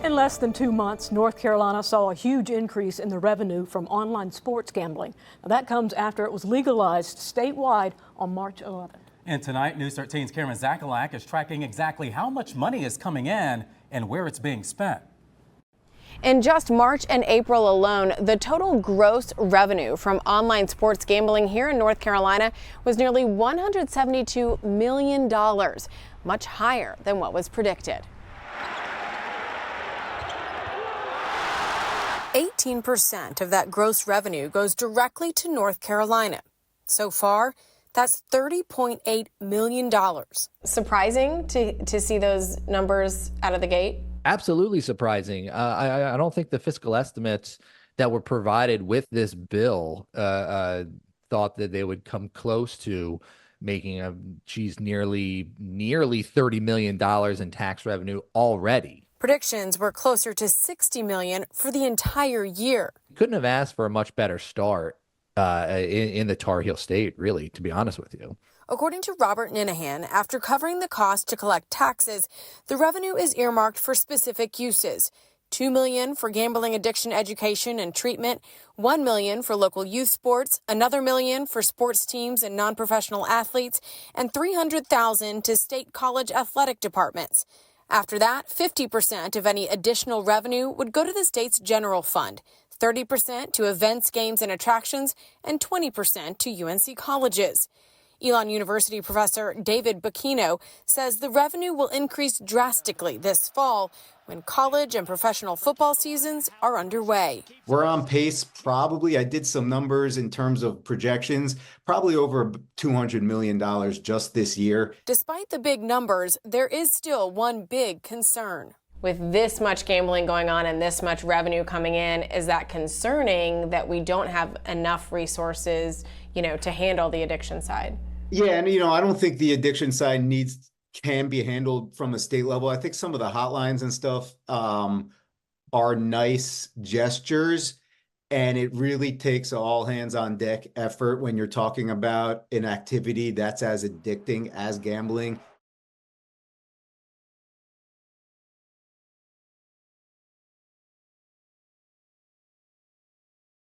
In less than 2 months, North Carolina saw a huge increase in the revenue from online sports gambling. Now, that comes after it was legalized statewide on March 11th. And tonight, News 13's Cameron Zakalak is tracking exactly how much money is coming in and where it's being spent. In just March and April alone, the total gross revenue from online sports gambling here in North Carolina was nearly $172 million, much higher than what was predicted. 18% of that gross revenue goes directly to North Carolina. So far, that's $30.8 million. Surprising to see those numbers out of the gate? Absolutely surprising. I don't think the fiscal estimates that were provided with this bill thought that they would come close to making nearly $30 million in tax revenue already. Predictions were closer to $60 million for the entire year. Couldn't have asked for a much better start in the Tar Heel State, really, to be honest with you. According to Robert Ninahan, after covering the cost to collect taxes, the revenue is earmarked for specific uses. $2 million for gambling addiction education and treatment, $1 million for local youth sports, another $1 million for sports teams and non-professional athletes, and $300,000 to state college athletic departments. After that, 50% of any additional revenue would go to the state's general fund, 30% to events, games, and attractions, and 20% to UNC colleges. Elon University professor David Bacchino says the revenue will increase drastically this fall when college and professional football seasons are underway. We're on pace, probably. I did some numbers in terms of projections, probably over $200 million just this year. Despite the big numbers, there is still one big concern. With this much gambling going on and this much revenue coming in, is that concerning that we don't have enough resources, to handle the addiction side? Yeah, and I don't think the addiction side can be handled from a state level. I think some of the hotlines and stuff are nice gestures, and it really takes an all hands on deck effort when you're talking about an activity that's as addicting as gambling.